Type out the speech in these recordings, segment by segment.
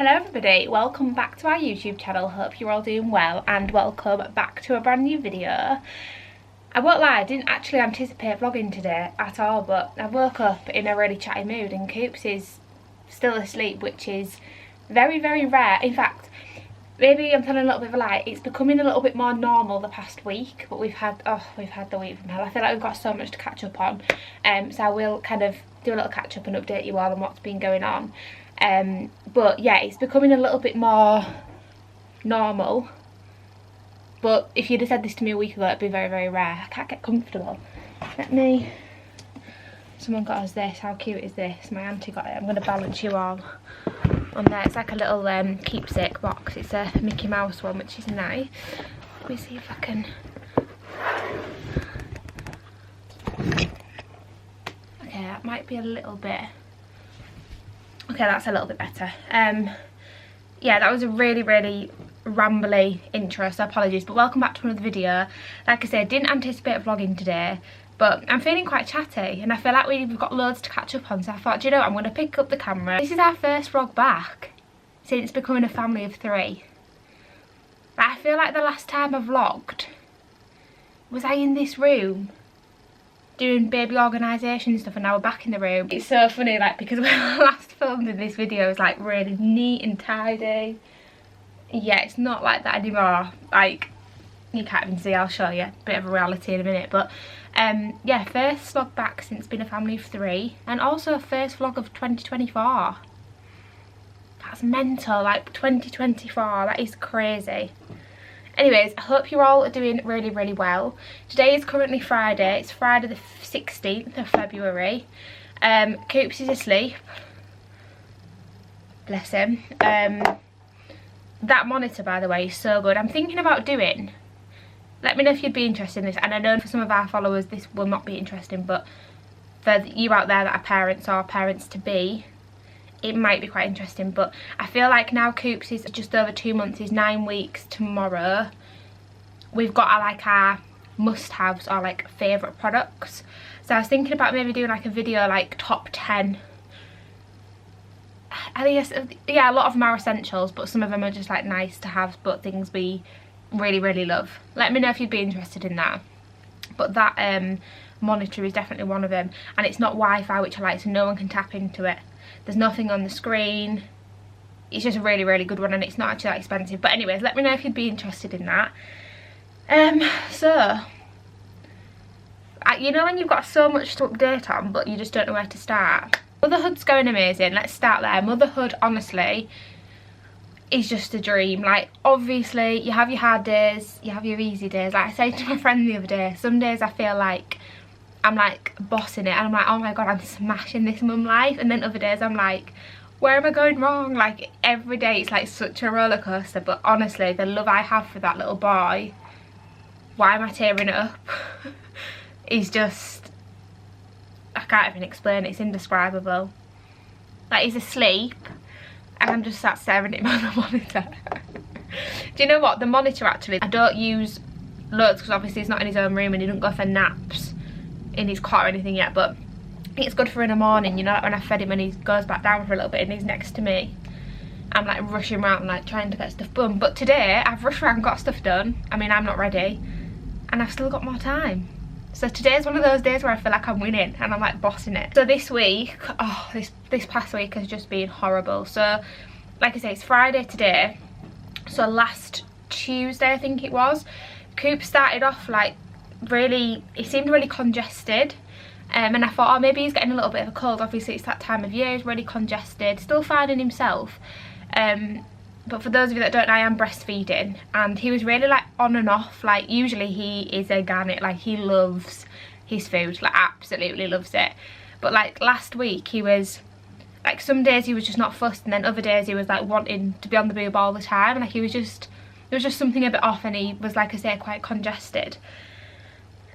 Hello everybody, welcome back to our YouTube channel. Hope you're all doing well and welcome back to a brand new video. I won't lie, I didn't actually anticipate vlogging today at all, but I woke up in a really chatty mood and Coops is still asleep, which is very, very rare. In fact, maybe I'm telling a little bit of a lie, it's becoming a little bit more normal the past week, but we've had the week from hell. I feel like we've got so much to catch up on, so I will kind of do a little catch up and update you all on what's been going on. But yeah, it's becoming a little bit more normal. But if you'd have said this to me a week ago, it'd be very, very rare. I can't get comfortable. Someone got us this. How cute is this? My auntie got it. I'm going to balance you all on there. It's like a little keepsake box. It's a Mickey Mouse one, which is nice. Let me see if I can... Okay, that might be a little bit... Okay, that's a little bit better. Yeah, that was a really, really rambly intro, so apologies, but welcome back to another video. Like I said, didn't anticipate vlogging today, but I'm feeling quite chatty and I feel like we've got loads to catch up on, so I thought, do you know what, I'm going to pick up the camera. This is our first vlog back since becoming a family of 3. I feel like the last time I vlogged, was I in this room doing baby organisation stuff, and now we're back in the room. It's so funny, like, because when I last filmed in this video, it was like really neat and tidy. Yeah, it's not like that anymore. Like, you can't even see, I'll show you a bit of a reality in a minute. But yeah, first vlog back since being a family of 3, and also first vlog of 2024. That's mental, like 2024, that is crazy. Anyways, I hope you're all doing really, really well. Today is currently Friday. It's Friday the 16th of February. Coops is asleep. Bless him. That monitor, by the way, is so good. I'm thinking about doing... Let me know if you'd be interested in this. And I know for some of our followers this will not be interesting, but for you out there that are parents or parents-to-be, it might be quite interesting. But I feel like now Coops is just over 2 months, he's 9 weeks tomorrow, we've got our must-haves or like favourite products. So I was thinking about maybe doing like a video like top 10. I guess, yeah, a lot of them are essentials, but some of them are just like nice to have, but things we really, really love. Let me know if you'd be interested in that. But that monitor is definitely one of them, and it's not Wi-Fi, which I like, so no one can tap into it. There's nothing on the screen. It's just a really, really good one, and it's not actually that expensive. But anyways, let me know if you'd be interested in that. You know when you've got so much to update on, but you just don't know where to start? Motherhood's going amazing. Let's start there. Motherhood, honestly, is just a dream. Like, obviously, you have your hard days, you have your easy days. Like I said to my friend the other day, some days I feel like I'm like bossing it and I'm like, oh my god, I'm smashing this mum life, and then other days I'm like, where am I going wrong? Like, every day it's like such a roller coaster. But honestly, the love I have for that little boy, why am I tearing up? Is just, I can't even explain it. It's indescribable. Like, he's asleep and I'm just sat staring at him on the monitor. Do you know what, the monitor actually, I don't use loads because obviously he's not in his own room and he doesn't go for naps in his cot or anything yet, but it's good for in the morning, you know, like when I fed him and he goes back down for a little bit and he's next to me, I'm like rushing around like trying to get stuff done. But today I've rushed around and got stuff done. I mean, I'm not ready and I've still got more time. So today's one of those days where I feel like I'm winning and I'm like bossing it. So this week, oh, this past week has just been horrible. So like I say, it's Friday today, so last Tuesday I think it was, Coop started off like really, he seemed really congested, and I thought, oh, maybe he's getting a little bit of a cold. Obviously it's that time of year, he's really congested, still finding himself, but for those of you that don't know, I am breastfeeding, and he was really like on and off. Like, usually he is organic, like he loves his food, like absolutely loves it, but like last week he was like, some days he was just not fussed, and then other days he was like wanting to be on the boob all the time. Like, he was just, there was just something a bit off, and he was, like I say, quite congested.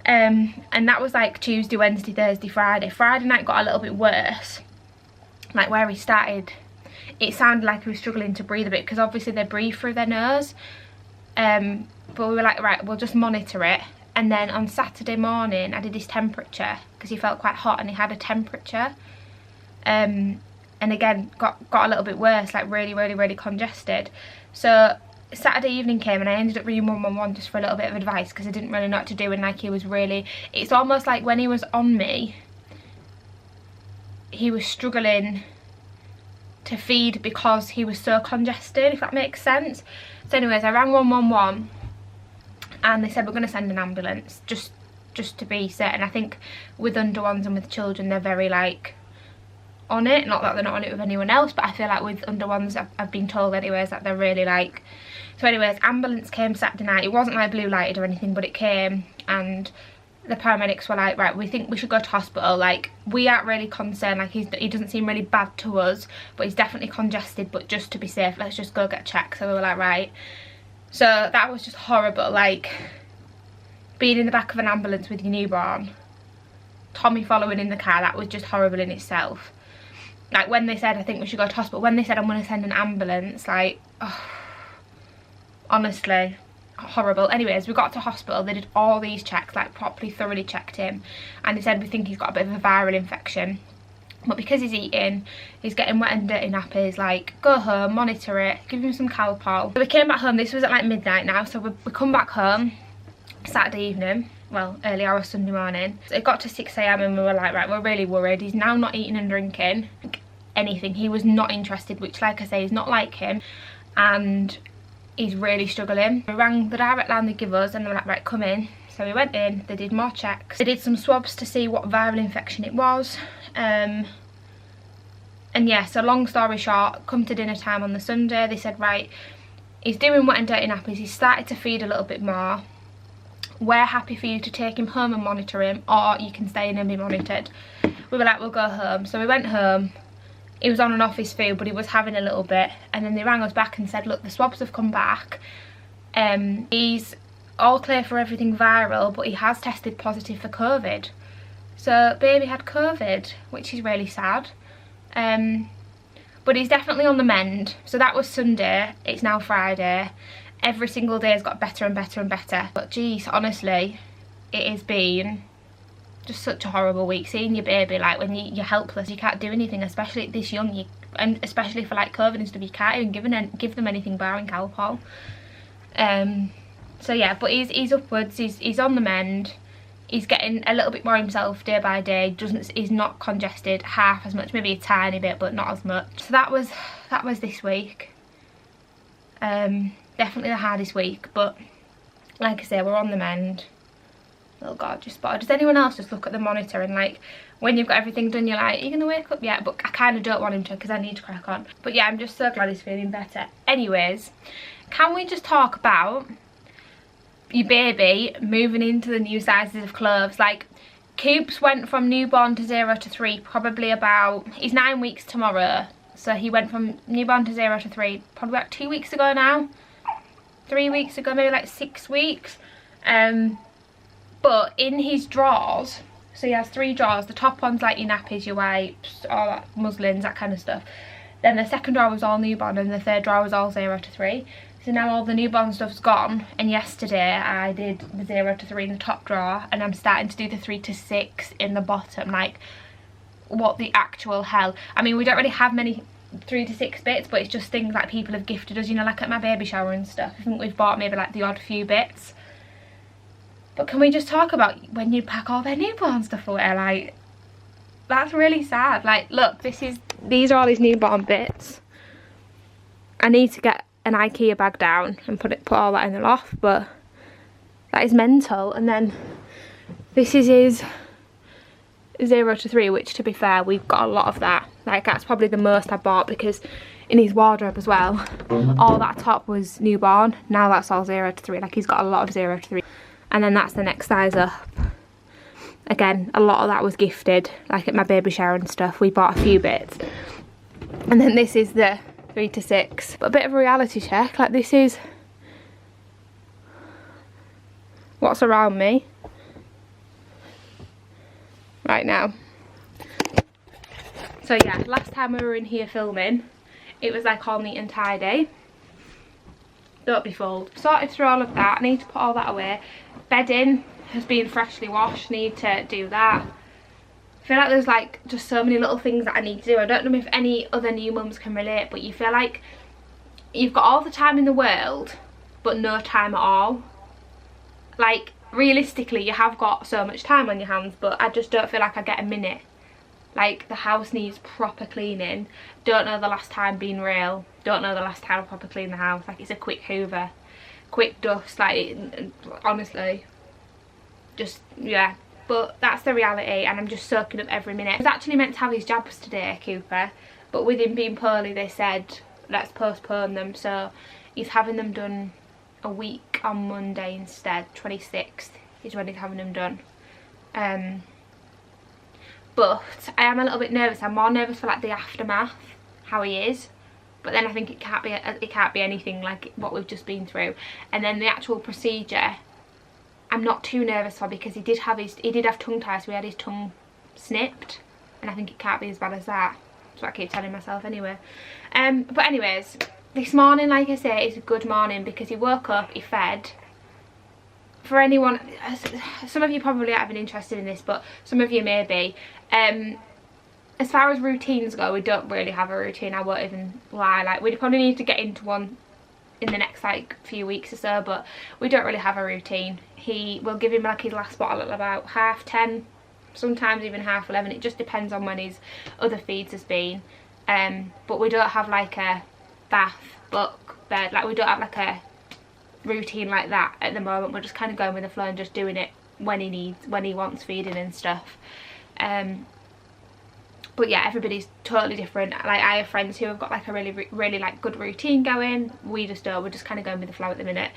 And that was like Tuesday, Wednesday, Thursday, Friday. Friday night got a little bit worse, like where he started, it sounded like he was struggling to breathe a bit, because obviously they breathe through their nose, but we were like, right, we'll just monitor it. And then on Saturday morning I did his temperature, because he felt quite hot and he had a temperature, and again got a little bit worse, like really congested. So Saturday evening came and I ended up ringing 111 just for a little bit of advice because I didn't really know what to do, and like he was really, it's almost like when he was on me he was struggling to feed because he was so congested, if that makes sense. So anyways, I rang 111 and they said we're going to send an ambulance just to be certain. I think with under ones and with children they're very like on it, not that they're not on it with anyone else, but I feel like with under ones I've been told anyways that they're really like. So anyways, ambulance came Saturday night. It wasn't like blue lighted or anything, but it came, and the paramedics were like, right, we think we should go to hospital. Like, we aren't really concerned, like he doesn't seem really bad to us, but he's definitely congested, but just to be safe, let's just go get checked. So we were like, right. So that was just horrible, like being in the back of an ambulance with your newborn, Tommy following in the car, that was just horrible in itself. Like when they said I think we should go to hospital, when they said I'm going to send an ambulance, like, oh, honestly horrible. Anyways, we got to hospital, they did all these checks, like properly thoroughly checked him, and they said we think he's got a bit of a viral infection, but because he's eating, he's getting wet and dirty nappies, like go home, monitor it, give him some Calpol. So we came back home, this was at like midnight now, so we come back home Saturday evening, well early hours Sunday morning. So it got to 6 AM and we were like, right, we're really worried. He's now not eating and drinking anything, he was not interested, which like I say is not like him, and he's really struggling. We rang the direct line they give us and they were like, right, come in. So we went in, they did more checks, they did some swabs to see what viral infection it was, and yeah, so long story short, come to dinner time on the Sunday, they said, right, he's doing wet and dirty nappies, he's started to feed a little bit more, we're happy for you to take him home and monitor him, or you can stay in and be monitored. We were like, we'll go home. So we went home, he was on and off his food, but he was having a little bit, and then they rang us back and said, look, the swabs have come back, he's all clear for everything viral, but he has tested positive for COVID. So baby had COVID, which is really sad, but he's definitely on the mend. So that was Sunday, it's now Friday. Every single day has got better and better and better, but geez, honestly, it has been just such a horrible week. Seeing your baby, like when you're helpless, you can't do anything, especially at this young, and especially for like COVID and stuff, you can't even give them anything barring Calpol. So yeah, but he's upwards, he's on the mend, he's getting a little bit more himself day by day, he's not congested half as much, maybe a tiny bit, but not as much. So that was this week. Definitely the hardest week, but like I say, we're on the mend. Oh god, just spotted. Does anyone else just look at the monitor and like when you've got everything done you're like, are you gonna wake up yet? But I kind of don't want him to because I need to crack on. But yeah, I'm just so glad he's feeling better. Anyways, can we just talk about your baby moving into the new sizes of clothes? Like Coops went from newborn to 0 to 3 probably about, he's 9 weeks tomorrow, so he went from newborn to 0 to 3 probably about 2 weeks ago now, 3 weeks ago, maybe like 6 weeks. But in his drawers, so he has 3 drawers, the top one's like your nappies, your wipes, all that, muslins, that kind of stuff. Then the second drawer was all newborn and the third drawer was all 0 to 3. So now all the newborn stuff's gone, and yesterday I did the 0 to 3 in the top drawer, and I'm starting to do the 3 to 6 in the bottom. Like, what the actual hell? I mean, we don't really have many 3 to 6 bits, but it's just things like people have gifted us, you know, like at my baby shower and stuff. I think we've bought maybe like the odd few bits. But can we just talk about when you pack all their newborn stuff away? Like, that's really sad. Like, look, these are all these newborn bits. I need to get an IKEA bag down and put all that in the loft, but that is mental. And then this is his 0 to 3, which to be fair, we've got a lot of that. Like, that's probably the most I bought, because in his wardrobe as well, all that top was newborn. Now that's all 0 to 3. Like, he's got a lot of 0 to 3. And then that's the next size up. Again, a lot of that was gifted, like at my baby shower and stuff. We bought a few bits. And then this is the 3 to 6. But a bit of a reality check, like this is what's around me right now. So yeah, last time we were in here filming, it was like all neat and tidy. Don't be fooled. Sorted through all of that. I need to put all that away. Bedding has been freshly washed. Need to do that. I feel like there's like just so many little things that I need to do. I don't know if any other new mums can relate, but you feel like you've got all the time in the world but no time at all. Like realistically you have got so much time on your hands, but I just don't feel like I get a minute. Like the house needs proper cleaning. Don't know the last time being real. Don't know the last time I proper cleaned the house. Like it's a quick hoover, quick dust, like honestly just yeah. But that's the reality, and I'm just soaking up every minute. I was actually meant to have his jabs today, Cooper, but with him being poorly they said let's postpone them, so he's having them done a week on Monday instead. 26th is when he's having them done. But I am a little bit nervous. I'm more nervous for like the aftermath, how he is, but then I think it can't be anything like what we've just been through. And then the actual procedure I'm not too nervous for, because he did have tongue ties, so we had his tongue snipped, and I think it can't be as bad as that. That's what I keep telling myself anyway. But anyways, this morning, like I say, is a good morning because he woke up, he fed. For anyone, some of you probably aren't even interested in this, but some of you may be. As far as routines go, we don't really have a routine. I won't even lie. Like we probably need to get into one in the next like few weeks or so, but we don't really have a routine. We'll give him like his last bottle at about 10:30, sometimes even 11:30. It just depends on when his other feeds has been. But we don't have like a bath, book, bed, like we don't have like a routine like that at the moment. We're just kind of going with the flow and just doing it when he wants feeding and stuff. But yeah, everybody's totally different. Like I have friends who have got like a really like good routine going. We just don't. We're just kind of going with the flow at the minute.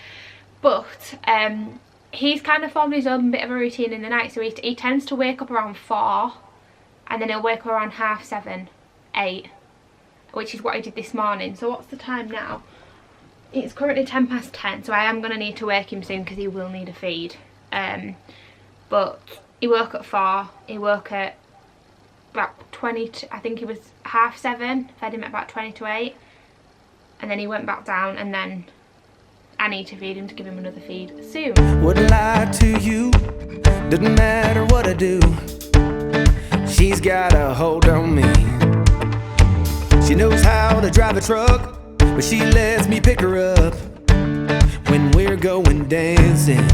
But he's kind of formed his own bit of a routine in the night. So he tends to wake up around 4, and then he'll wake up around 7:30, 8, which is what he did this morning. So what's the time now? It's currently 10:10, so I am going to need to wake him soon because he will need a feed. But he woke at 4. He woke at about 20 to, I think it was 7:30, fed him at about 20 to 8, and then he went back down, and then I need to feed him to give him another feed soon. Wouldn't lie to you, doesn't matter what I do, she's got a hold on me. She knows how to drive a truck, but she lets me pick her up when we're going dancing.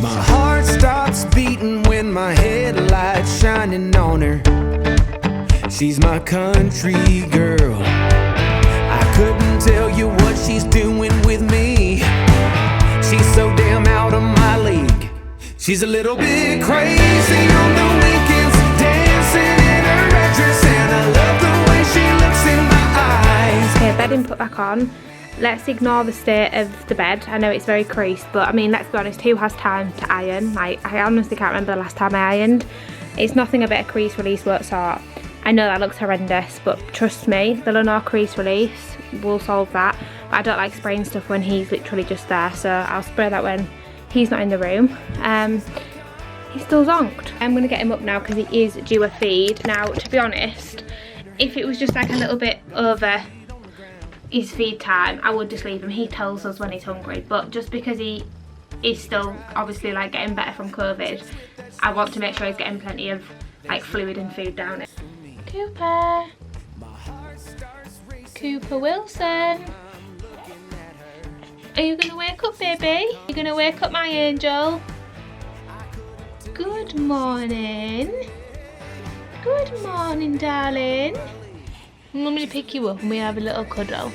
My heart stops beating when my headlights shining on her. She's my country girl. I couldn't tell you what she's doing with me. She's so damn out of my league. She's a little bit crazy on the weekends, dancing in her red dress, and I love the way she looks in my eyes. Okay, bedding put back on. Let's ignore the state of the bed. I know it's very creased, but I mean, let's be honest, who has time to iron? Like, I honestly can't remember the last time I ironed. It's nothing a bit of crease release won't sort. I know that looks horrendous, but trust me, the Lenore crease release will solve that. But I don't like spraying stuff when he's literally just there, so I'll spray that when he's not in the room. He's still zonked. I'm going to get him up now because he is due a feed. Now, to be honest, if it was just like a little bit over his feed time, I would just leave him. He tells us when he's hungry, but just because he is still obviously like getting better from COVID, I want to make sure he's getting plenty of like fluid and food down it. Cooper Wilson, are you gonna wake up, baby? You gonna wake up, my angel? Good morning. Good morning, darling. I'm going to pick you up and we have a little cuddle.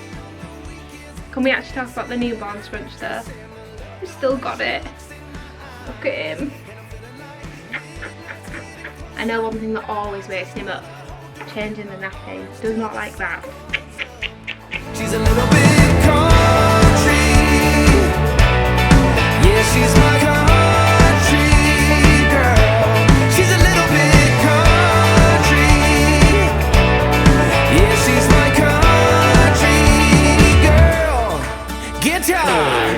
Can we actually talk about the newborn scrunch though? We've still got it. Look at him. I know one thing that always wakes him up, changing the nappy. Does not like that. She's a little bit country. Yeah, she's my country girl. She's a little bit country. Yeah, she's my country girl. Guitar.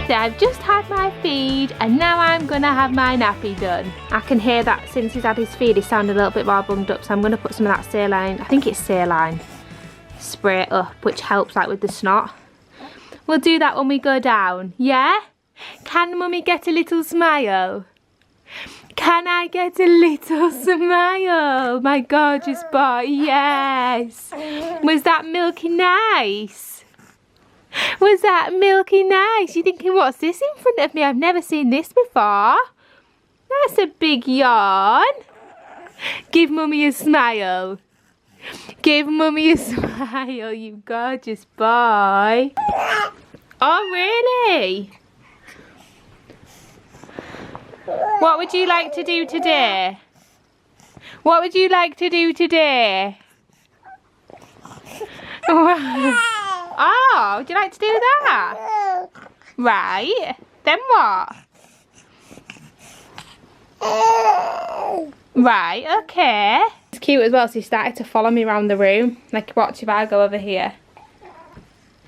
So I've just had my feed and now I'm gonna have my nappy done. I can hear that since he's had his feed he's sounded a little bit more bunged up, so I'm gonna put some of that saline, I think it's saline, spray it up, which helps like with the snot. We'll do that when we go down, yeah? Can Mummy get a little smile? Can I get a little smile? My gorgeous boy, yes. Was that milky nice? Was that milky nice? You're thinking, what's this in front of me? I've never seen this before. That's a big yawn. Give Mummy a smile. Give Mummy a smile, you gorgeous boy. Oh, really? What would you like to do today? What would you like to do today? Oh, would you like to do that? Right. Then what? Right, okay. It's cute as well, so he started to follow me around the room. Like, watch if I go over here.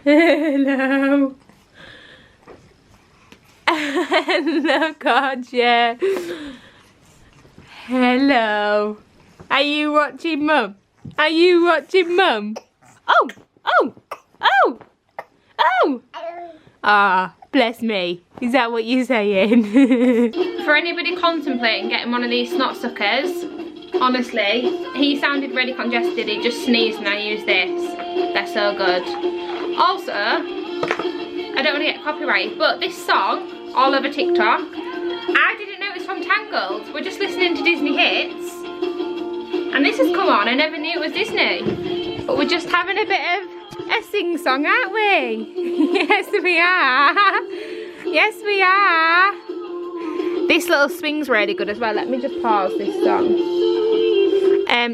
Hello. Hello, Gotcha. Hello. Are you watching Mum? Are you watching Mum? Oh, oh, oh, oh. Ah, bless me. Is that what you're saying? For anybody contemplating getting one of these snot suckers, honestly, he sounded really congested. He just sneezed and I used this. They're so good. Also, I don't want to get copyrighted, but this song, all over TikTok, I didn't know it was from Tangled. We're just listening to Disney hits, and this has come on. I never knew it was Disney. But we're just having a bit of a sing-song, aren't we? Yes, we are. Yes, we are. This little swing's really good as well. Let me just pause this song.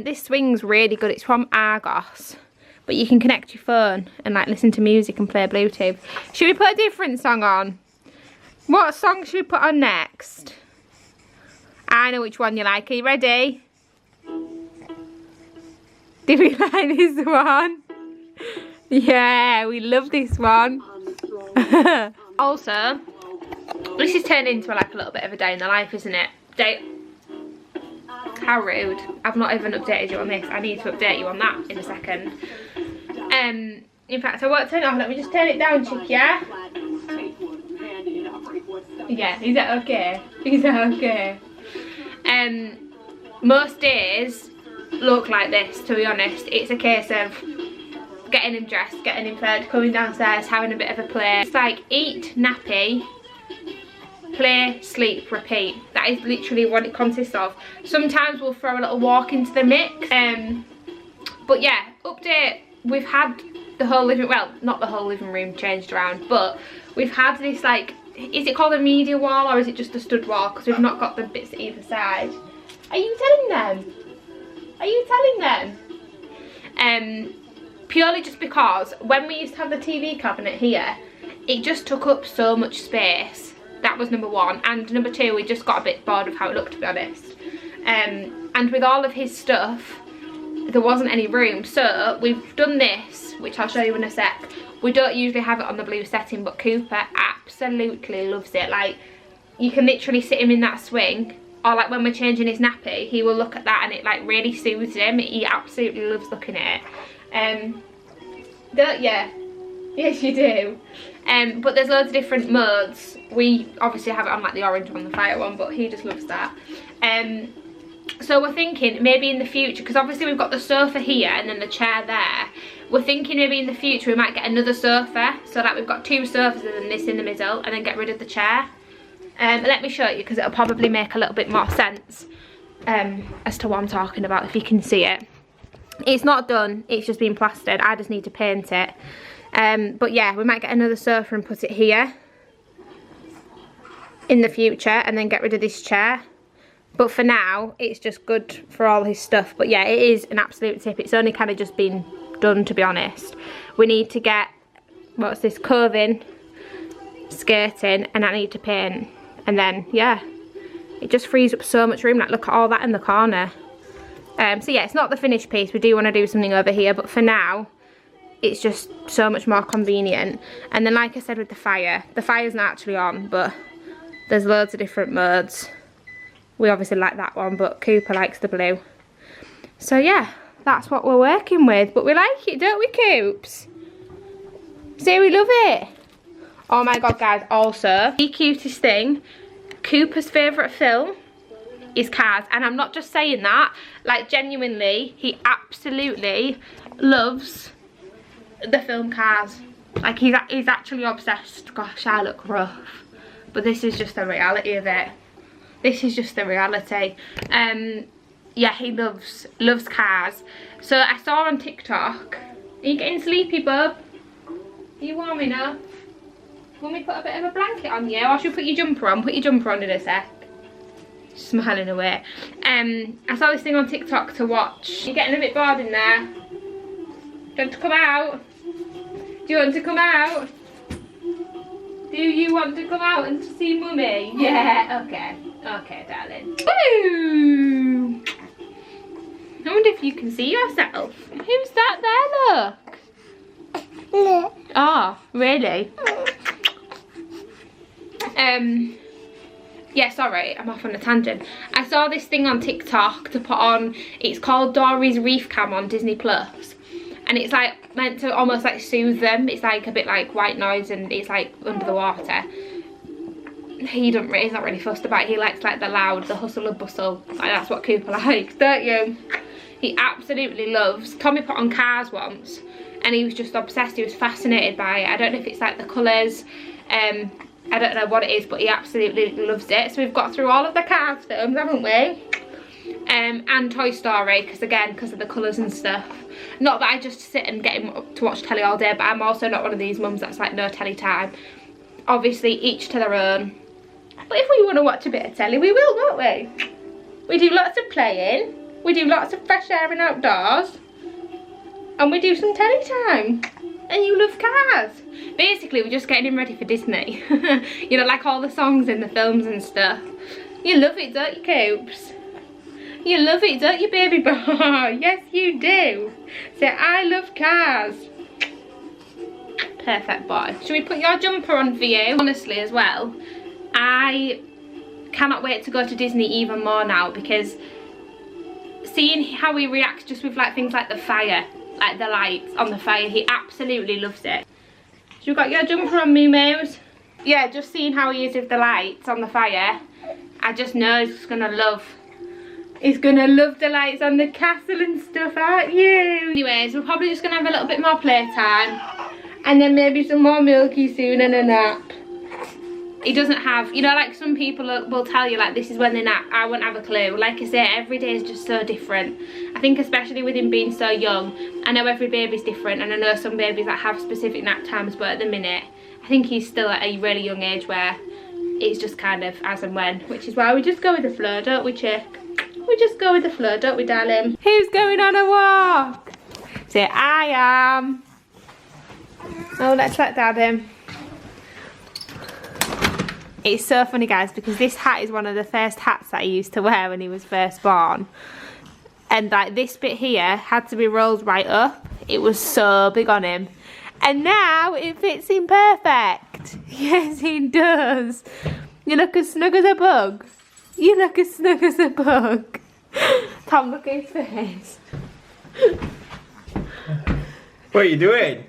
This swing's really good. It's from Argos. But you can connect your phone and like listen to music and play Bluetooth. Should we put a different song on? What song should we put on next? I know which one you like. Are you ready? Did we like this one? Yeah, we love this one. Also, this is turned into like a little bit of a day in the life, isn't it? How rude. I've not even updated you on this. I need to update you on that in a second. In fact, I won't turn it off. Let me just turn it down, chick, yeah? Yeah, is that okay? Is that okay? Most days look like this, to be honest. It's a case of getting him dressed, getting him fed, coming downstairs, having a bit of a play. It's like eat, nappy, play, sleep, repeat. That is literally what it consists of. Sometimes we'll throw a little walk into the mix. But yeah, update. We've had the whole living, well, not the whole living room changed around, but we've had this like, is it called a media wall or is it just a stud wall? Because we've not got the bits at either side. Are you telling them? Are you telling them? Purely just because when we used to have the TV cabinet here, it just took up so much space. That was number one. And number two, we just got a bit bored of how it looked, to be honest. And with all of his stuff, there wasn't any room. So we've done this, which I'll show you in a sec. We don't usually have it on the blue setting, but Cooper absolutely loves it. Like, you can literally sit him in that swing, or like when we're changing his nappy, he will look at that and it like really soothes him. He absolutely loves looking at it. Don't you? Yes, you do. But there's loads of different modes. We obviously have it on like the orange one, the fire one, but he just loves that. So we're thinking maybe in the future, because obviously we've got the sofa here and then the chair there. We're thinking maybe in the future we might get another sofa, so that we've got two sofas and then this in the middle, and then get rid of the chair. Let me show you, because it'll probably make a little bit more sense as to what I'm talking about, if you can see it. It's not done, it's just been plastered. I just need to paint it. But yeah, we might get another sofa and put it here in the future, and then get rid of this chair. But for now, it's just good for all his stuff. But yeah, it is an absolute tip. It's only kind of just been done, to be honest. We need to get, what's this, coving, skirting, and I need to paint. And then, yeah, it just frees up so much room. Like, look at all that in the corner. So yeah, it's not the finished piece. We do want to do something over here, but for now, it's just so much more convenient. And then, like I said with the fire's not actually on, but there's loads of different modes. We obviously like that one, but Cooper likes the blue. So yeah, that's what we're working with. But we like it, don't we, Coops? Say we love it. Oh my god, guys, also, the cutest thing, Cooper's favourite film is Cars. And I'm not just saying that, like genuinely, he absolutely loves the film Cars. Like he's actually obsessed. Gosh, I look rough. But this is just the reality of it. This is just the reality. Yeah, he loves Cars. So I saw on TikTok. Are you getting sleepy, bub? Are you warm enough? Want me to put a bit of a blanket on you? Or should we put your jumper on? Put your jumper on in a sec. Smiling away. I saw this thing on TikTok to watch. You're getting a bit bored in there. Do you want to come out? Do you want to come out? Do you want to come out and see mummy? Yeah, okay. Okay, darling. Woo! I wonder if you can see yourself. Who's that there, look? Look. Oh, really? Yeah, sorry, I'm off on a tangent. I saw this thing on TikTok to put on, it's called Dory's Reef Cam on Disney Plus. And it's like meant to almost like soothe them. It's like a bit like white noise and it's like under the water. He's not really fussed about it. He likes like the loud, the hustle and bustle. Like that's what Cooper likes, don't you? He absolutely loves. Tommy put on Cars once and he was just obsessed. He was fascinated by it. I don't know if it's like the colours. I don't know what it is, but he absolutely loves it. So we've got through all of the Cars films, haven't we? And Toy Story, because of the colours and stuff. Not that I just sit and get him up to watch telly all day, but I'm also not one of these mums that's like no telly time. Obviously, each to their own. But if we want to watch a bit of telly, we will, won't we? We do lots of playing. We do lots of fresh air and outdoors. And we do some telly time. And you love Cars. Basically, we're just getting him ready for Disney. You know, like all the songs in the films and stuff. You love it, don't you, Coops? You love it, don't you, baby boy? Yes, you do. Say, I love Cars. Perfect boy. Should we put your jumper on for you? Honestly, as well, I cannot wait to go to Disney even more now, because seeing how he reacts just with like things like the fire, like the lights on the fire, he absolutely loves it. So you got your jumper on, Moo Moos? Yeah, just seeing how he is with the lights on the fire, I just know he's gonna love the lights on the castle and stuff, aren't you? Anyways, we're probably just gonna have a little bit more playtime and then maybe some more milky soon and a nap. He doesn't have, you know, like some people will tell you like this is when they nap. I wouldn't have a clue. Like I say, every day is just so different. I think especially with him being so young, I know every baby's different and I know some babies that have specific nap times, but at the minute I think he's still at a really young age where it's just kind of as and when, which is why we just go with the flow, don't we, chick? We just go with the flow, don't we, darling? Who's going on a walk? Say, I am. Oh, let's let Dad in. It's so funny, guys, because this hat is one of the first hats that he used to wear when he was first born. And like this bit here had to be rolled right up. It was so big on him. And now it fits him perfect. Yes, he does. You look as snug as a bug. You look as snug as a bug. Tom, look at his face. What are you doing?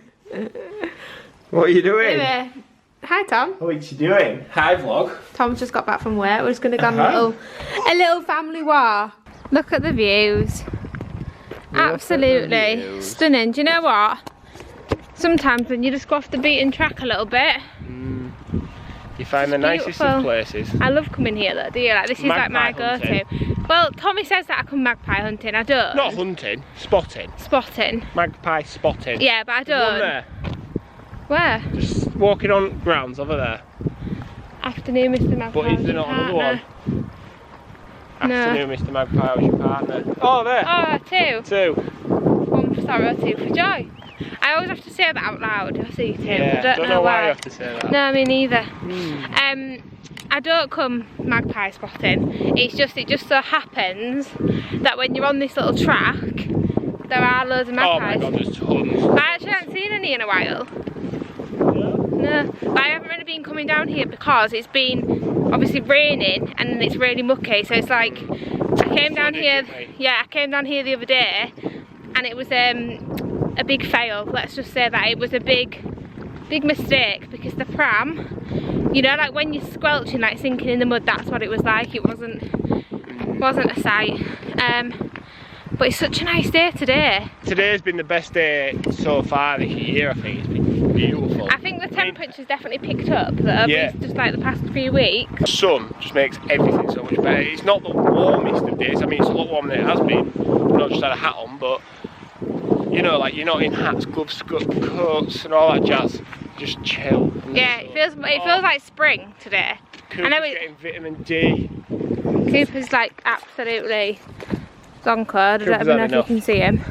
What are you doing? Anyway, hi, Tom. What are you doing? Hi, vlog. Tom's just got back from work. We're just going to go on a little family walk. Look at the views. Absolutely stunning. Do you know what? Sometimes when you just go off the beaten track a little bit, you find the nicest of places. I love coming here though, do you? Like this is like my go-to. Well, Tommy says that I come magpie hunting. I don't. Not hunting, spotting. Spotting. Magpie spotting. Yeah, but I don't. There. Where? Just walking on grounds over there. Afternoon, Mr. Magpie. But is there not another one? Afternoon, Mr. Magpie, how's your partner? Oh, there. Oh, two. Two. One for sorrow, two for joy. I always have to say that out loud. I see two. Yeah, I don't know why you have to say that. No, me neither. I don't come magpie spotting. It just so happens that when you're on this little track, there are loads of magpies. Oh my god, there's tons. But I actually haven't seen any in a while. No, but I haven't really been coming down here because it's been obviously raining and then it's really mucky. So it's like I came down here. Yeah, I came down here the other day, and it was a big fail. Let's just say that it was a big big mistake, because the pram, you know, like when you're squelching, like sinking in the mud, that's what it was like. It wasn't a sight. But it's such a nice day today. Today's been the best day so far this year, I think. It's been beautiful. I think the temperature's definitely picked up, though, yeah. just like the past few weeks. The sun just makes everything so much better. It's not the warmest of days. I mean, it's a lot warmer than it has been. I've not just had a hat on, but you know, like you're not in hats, gloves, coats and all that jazz. Just chill. Yeah, it feels like spring today. Cooper's getting vitamin D. Cooper's like absolutely zonkered. I don't even know if you can see him.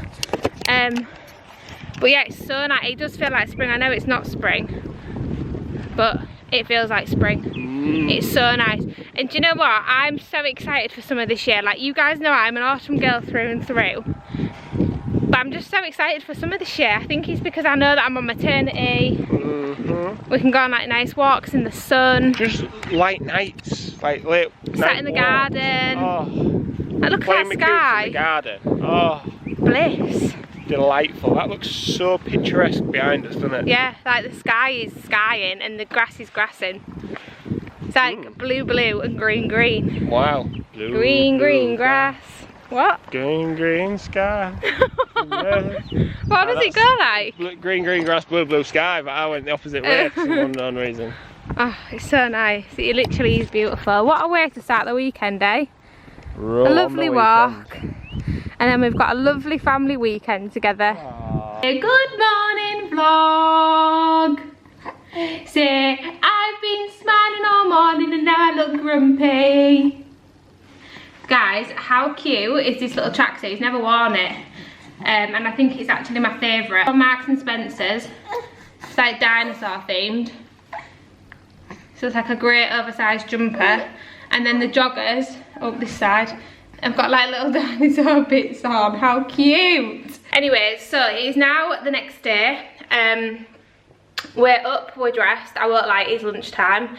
But yeah, it's so nice. It does feel like spring. I know it's not spring, but it feels like spring. It's so nice. And do you know what? I'm so excited for summer this year. Like, you guys know I'm an autumn girl through and through. But I'm just so excited for summer this year. I think it's because I know that I'm on maternity. We can go on like nice walks in the sun. Just light nights, like late sat in the garden. Like, look at that sky. In the garden. Oh, bliss. Delightful. That looks so picturesque behind us, doesn't it? Yeah, like the sky is skying and the grass is grassing. It's like blue and green. Wow. Green grass. What? Green sky. What does it go like? Green grass, blue sky, but I went the opposite way for some unknown reason. Oh, it's so nice. It literally is beautiful. What a way to start the weekend, eh? A lovely walk. And then we've got a lovely family weekend together. A good morning vlog. Say, I've been smiling all morning and now I look grumpy. Guys, how cute is this little tracksuit? He's never worn it. And I think it's actually my favourite. From Marks and Spencer's. It's like dinosaur themed. So it's like a great oversized jumper. And then the joggers up this side, I've got like little dinosaur bits on. How cute! Anyways, so it is now the next day. We're up, we're dressed. I won't lie, it's lunchtime.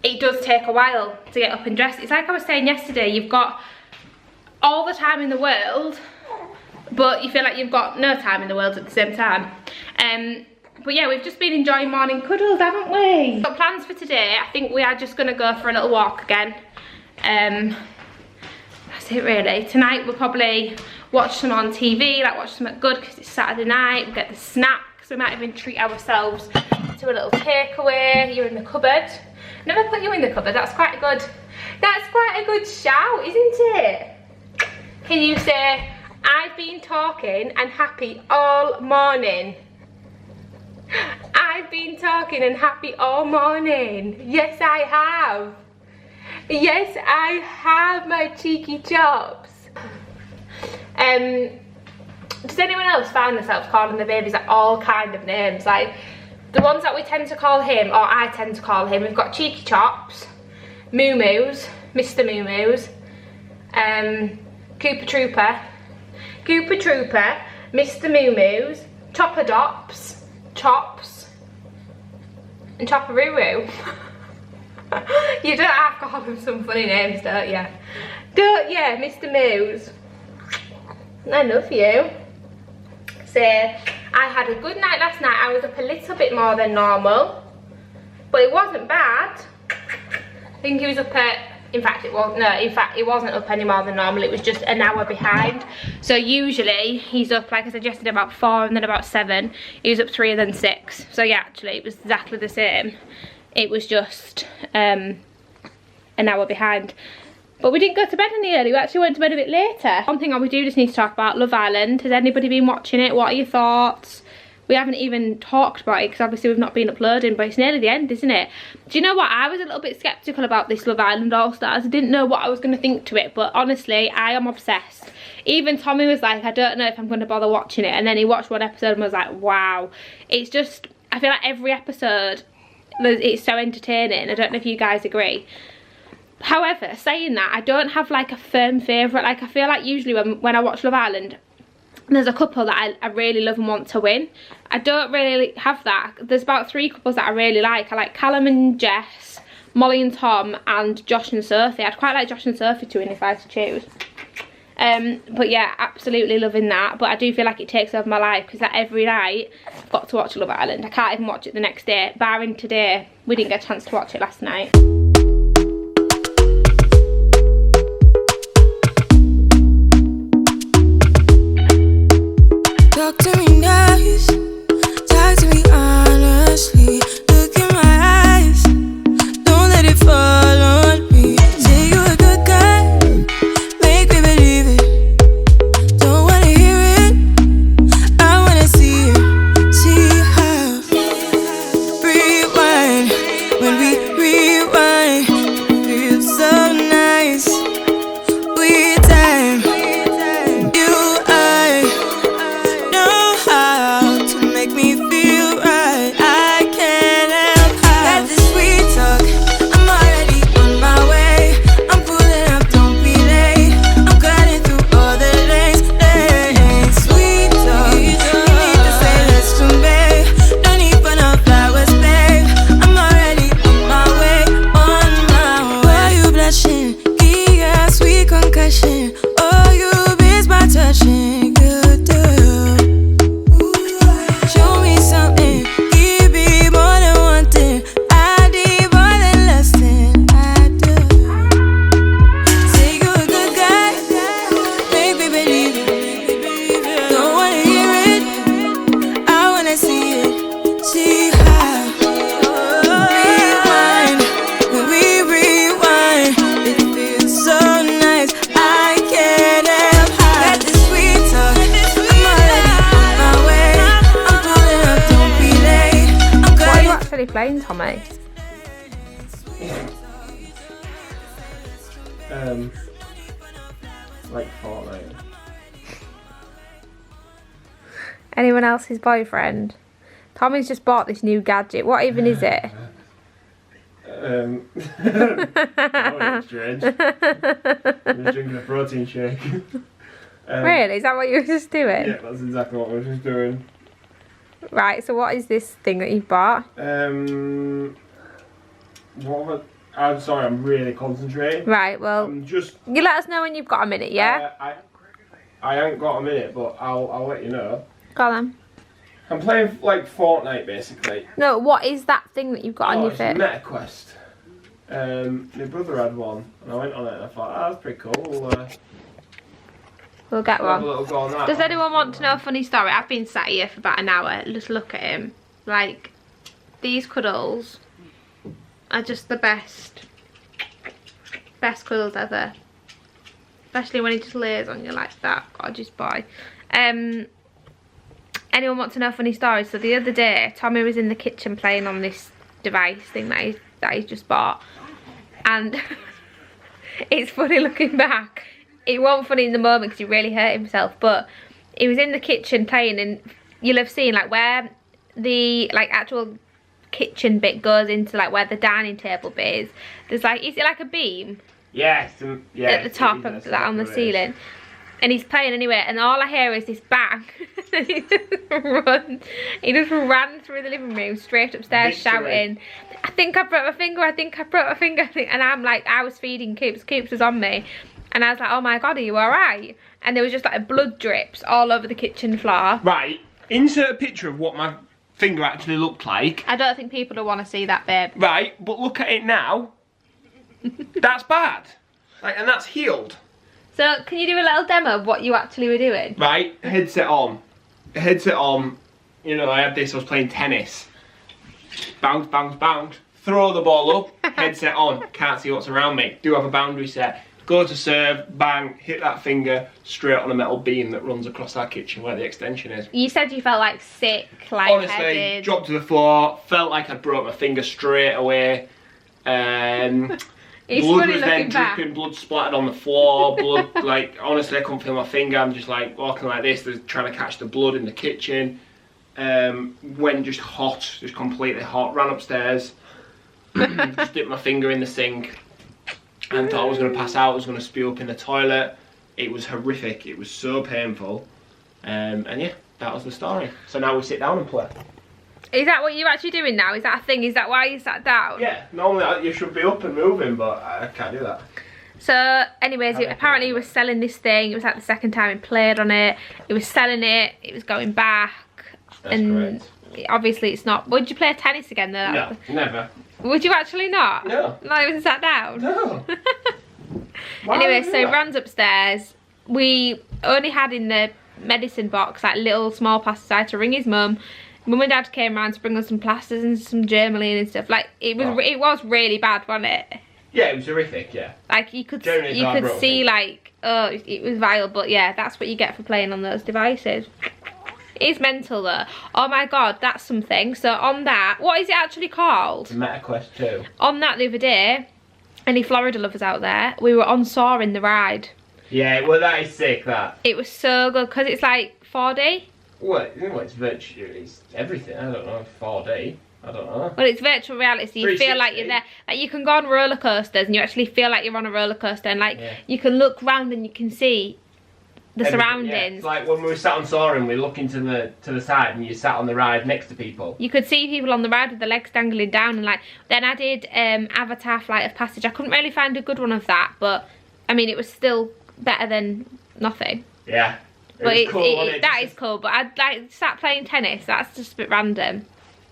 It does take a while to get up and dressed. It's like I was saying yesterday, you've got all the time in the world, but you feel like you've got no time in the world at the same time. But yeah, we've just been enjoying morning cuddles, haven't we? Got plans for today. I think we are just gonna go for a little walk again. That's it really. Tonight we'll probably watch some on TV, like watch something good because it's Saturday night. We'll get the snacks. We might even treat ourselves to a little takeaway. You're in the cupboard. Never put you in the cupboard. That's quite a good shout, isn't it? Can you say, I've been talking and happy all morning? I've been talking and happy all morning. Yes, I have. Yes, I have, my cheeky chops. Does anyone else find themselves calling the babies like all kind of names? Like the ones that we tend to call him, or I tend to call him, we've got Cheeky Chops, Moo Moos, Mr. Moo Moos, Cooper Trooper, Mr. Moo Moos, Chopper Dops, Chops, and Chopperoo. You don't have to call them some funny names, don't you? Don't you, Mr. Moos? I love you. So, I had a good night last night. I was up a little bit more than normal, but it wasn't bad. I think he was up at, in fact it wasn't up any more than normal. It was just an hour behind. So usually he's up, like I said yesterday, about 4 and then about 7. He was up 3 and then 6. So yeah, actually it was exactly the same. It was just an hour behind. But we didn't go to bed any early, we actually went to bed a bit later. One thing we do just need to talk about, Love Island. Has anybody been watching it? What are your thoughts? We haven't even talked about it because obviously we've not been uploading, but it's nearly the end, isn't it? Do you know what? I was a little bit sceptical about this Love Island All Stars. I didn't know what I was going to think to it, but honestly, I am obsessed. Even Tommy was like, I don't know if I'm going to bother watching it. And then he watched one episode and was like, wow. It's just, I feel like every episode, it's so entertaining. I don't know if you guys agree. However, saying that, I don't have like a firm favourite. Like I feel like usually when I watch Love Island, there's a couple that I really love and want to win. I don't really have that. There's about 3 couples that I really like. I like Callum and Jess, Molly and Tom, and Josh and Sophie. I'd quite like Josh and Sophie to win if I had to choose. But yeah, absolutely loving that. But I do feel like it takes over my life because like every night I've got to watch Love Island. I can't even watch it the next day, barring today. We didn't get a chance to watch it last night. Talk to me nice, talk to me honestly. Look in my eyes, don't let it fall on me. Say you're a good guy, make me believe it. Don't wanna hear it, I wanna see it. See how rewind, when we rewind, feels so nice. We time, you I know how to make me feel right. I can't help how. Got this sweet talk, I'm already on my way. I'm pulling up, don't be late. I'm cutting through all the lanes. Sweet talk, you need to say less to me. No need for no flowers, babe. I'm already on my way, on my way. Why you blushing? Yeah, sweet concussion. Oh, you miss my touching. Good do. Show me something, give me more than one thing. I need more than less than I do. Say you're a good guy, make me believe it. Don't wanna hear it, I wanna see it. See how rewind, when we rewind, it feels so nice. I can't help how. Got this sweet talk, I'm already on my way. I'm pulling up, don't be late. I'm What are you cutting. actually playing, Tommy? Like Fortnite. Anyone else's boyfriend? Tommy's just bought this new gadget. What even is it? Oh, it's strange. I'm just drinking a protein shake. Really? Is that what you were just doing? Yeah, that's exactly what I was just doing. Right, so what is this thing that you've bought? I'm sorry, I'm really concentrating. Right, well, I'm just. you let us know when you've got a minute, yeah? I ain't got a minute, but I'll let you know. Go on then. I'm playing like Fortnite basically. No, what is that thing that you've got on your It's a fit? Meta Quest. My brother had one, and I went on it and I thought, oh, that's pretty cool. We'll get We'll have a one. little go on that. Does anyone want to know a funny story? I've been sat here for about an hour. Just look at him. Like, these cuddles are just the best. Best cuddles ever. Especially when he just lays on you like that. Gorgeous boy. Anyone want to know a funny story? So the other day, Tommy was in the kitchen playing on this device thing that he's just bought. And it's funny looking back. It wasn't funny in the moment because he really hurt himself. But he was in the kitchen playing, and you'll have seen like where the like actual kitchen bit goes into like where the dining table bit is. There's like, is it like a beam? Yes, yeah. At the top of that on the ceiling. And he's playing anyway, and all I hear is this bang. And he just ran through the living room straight upstairs shouting, I think I broke my finger, I think I broke my finger. And I'm like, I was feeding Coops. Coops was on me. And I was like, oh my God, are you alright? And there was just like blood drips all over the kitchen floor. Right, insert a picture of what my finger actually looked like. I don't think people will want to see that, babe. Right, but look at it now. That's bad. Like, and that's healed. So, can you do a little demo of what you actually were doing? Right, headset on. Headset on. You know, I had this, I was playing tennis. Bounce, bounce, bounce. Throw the ball up, headset on. Can't see what's around me. Do have a boundary set. Go to serve, bang, hit that finger straight on a metal beam that runs across our kitchen where the extension is. You said you felt like sick, like Honestly, headed. dropped to the floor, felt like I'd broke my finger straight away. It's Blood funny was then looking back. dripping, blood splattered on the floor, blood, like, honestly I couldn't feel my finger, I'm just like walking like this, trying to catch the blood in the kitchen. Went just hot, just completely hot, ran upstairs, just dipped my finger in the sink, and thought I was going to pass out, I was going to spew up in the toilet. It was horrific, it was so painful, and yeah, that was the story. So now we sit down and play. Is that what you're actually doing now? Is that a thing? Is that why you sat down? Yeah, normally you should be up and moving, but I can't do that. So anyways, apparently he was selling this thing. It was like the second time he played on it. He was selling it. It was going back. That's and great. Obviously it's not. Would you play tennis again though? No, never. Would you actually not? No. Not even sat down? No. Anyway, so Rand's upstairs. We only had in the medicine box like little small plasters to ring his mum. Mum and Dad came round to bring us some plasters and some Germaline and stuff. Like it was really bad, wasn't it? Yeah, it was horrific. Yeah. Like you could Generally see like, oh, it was vile. But yeah, that's what you get for playing on those devices. It's mental though. Oh my god, that's something. So on that, what is it actually called? MetaQuest 2. On that the other day, any Florida lovers out there, we were on Soaring the ride. Yeah, well that is sick, that. It was so good because it's like 4D. Well, it's virtual, it's everything, I don't know, 4D, I don't know. Well, it's virtual reality, so you feel like you're there. Like you can go on roller coasters and you actually feel like you're on a roller coaster, and like you can look round and you can see the surroundings. Yeah. It's like when we were sat on Soaring, we look into the side and you sat on the ride next to people. You could see people on the ride with their legs dangling down, and like then I did Avatar Flight of Passage. I couldn't really find a good one of that, but I mean it was still better than nothing. Yeah. But that is cool, but I'd like sat playing tennis, that's just a bit random.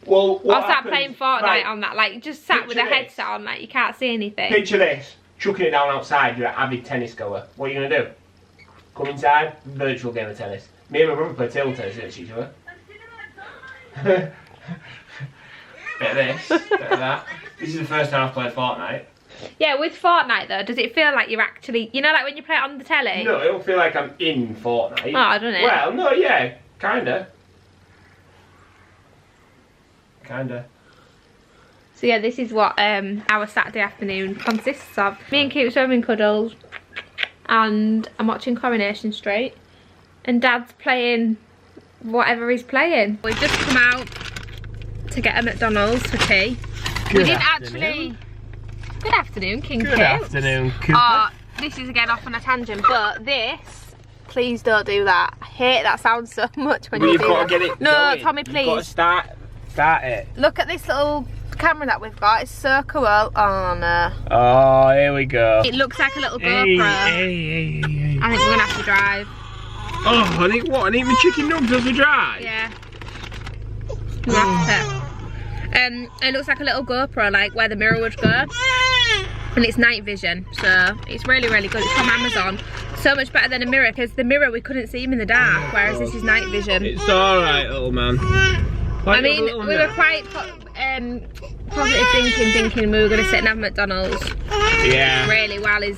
Well, I sat playing Fortnite on that, like just sat with a headset on, like you can't see anything. Picture this, chucking it down outside, you're an avid tennis goer. What are you going to do? Come inside, virtual game of tennis. Me and my brother play table tennis against each other. Bit of this, bit of that. This is the first time I've played Fortnite. Yeah, with Fortnite though, does it feel like you're actually, you know, like when you play it on the telly? No, it don't feel like I'm in Fortnite. Oh, doesn't it? Well, no, yeah, kinda. Kinda. So yeah, this is what our Saturday afternoon consists of. Me and Cute swimming cuddles, and I'm watching Coronation Street, and Dad's playing whatever he's playing. We've just come out to get a McDonald's for tea. We didn't actually... Good afternoon, King Kate. Good afternoon, Cooper. Oh, this is again off on a tangent, but this, please don't do that. I hate that sound so much when you do that. You've got to get it No, going. Tommy, please. You've got to start it. Look at this little camera that we've got. It's so cool. Oh no. Oh, here we go. It looks like a little GoPro. Hey. I think we're gonna have to drive. Oh, I think what? I need my chicken nugs as we drive. Yeah. We'll have to. It looks like a little GoPro, like where the mirror would go. And it's night vision, so it's really, really good. It's from Amazon. So much better than a mirror, because the mirror we couldn't see him in the dark, whereas this is night vision. It's alright, little man. I mean, we were quite positive thinking we were going to sit and have McDonald's. Yeah. Really, while he's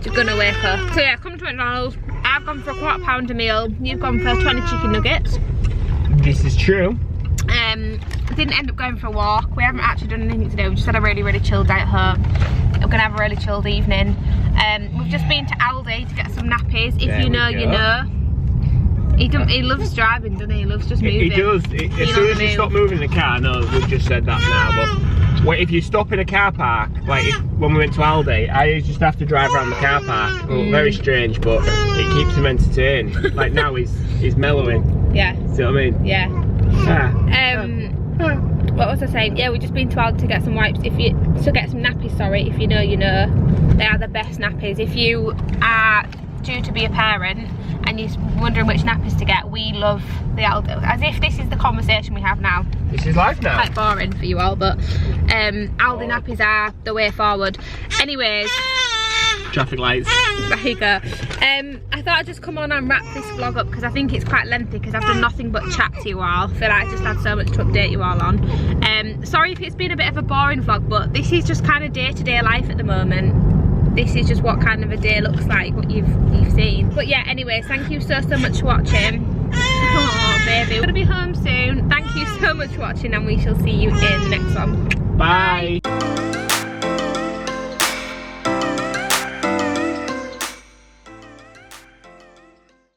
going to wake up. So yeah, come to McDonald's. I've gone for a £1/4 a meal. You've gone for 20 chicken nuggets. This is true. Didn't end up going for a walk. We haven't actually done anything today. We just had a really, really chilled day at home. We're gonna have a really chilled evening. We've just been to Aldi to get some nappies. If you know, you know. He loves driving, doesn't he? He loves just moving. He does. As soon as you stop moving the car, no, we've just said that now, but if you stop in a car park, like when we went to Aldi, I just have to drive around the car park. Well, very strange, but it keeps him entertained. Like now he's mellowing. Yeah. See what I mean? Yeah. What was I saying? Yeah, we've just been to Aldi to get some wipes. To get some nappies, sorry. If you know, you know. They are the best nappies. If you are due to be a parent and you're wondering which nappies to get, we love the Aldi. As if this is the conversation we have now. This is life now. Quite boring for you all, but Aldi nappies are the way forward. Anyways. Traffic lights. There you go. I thought I'd just come on and wrap this vlog up because I think it's quite lengthy because I've done nothing but chat to you all. I feel like I just had so much to update you all on. Sorry if it's been a bit of a boring vlog, but this is just kind of day-to-day life at the moment. This is just what kind of a day looks like, what you've seen. But yeah, anyways, thank you so much for watching. Oh baby, we're gonna be home soon. Thank you so much for watching, and we shall see you in the next one. Bye.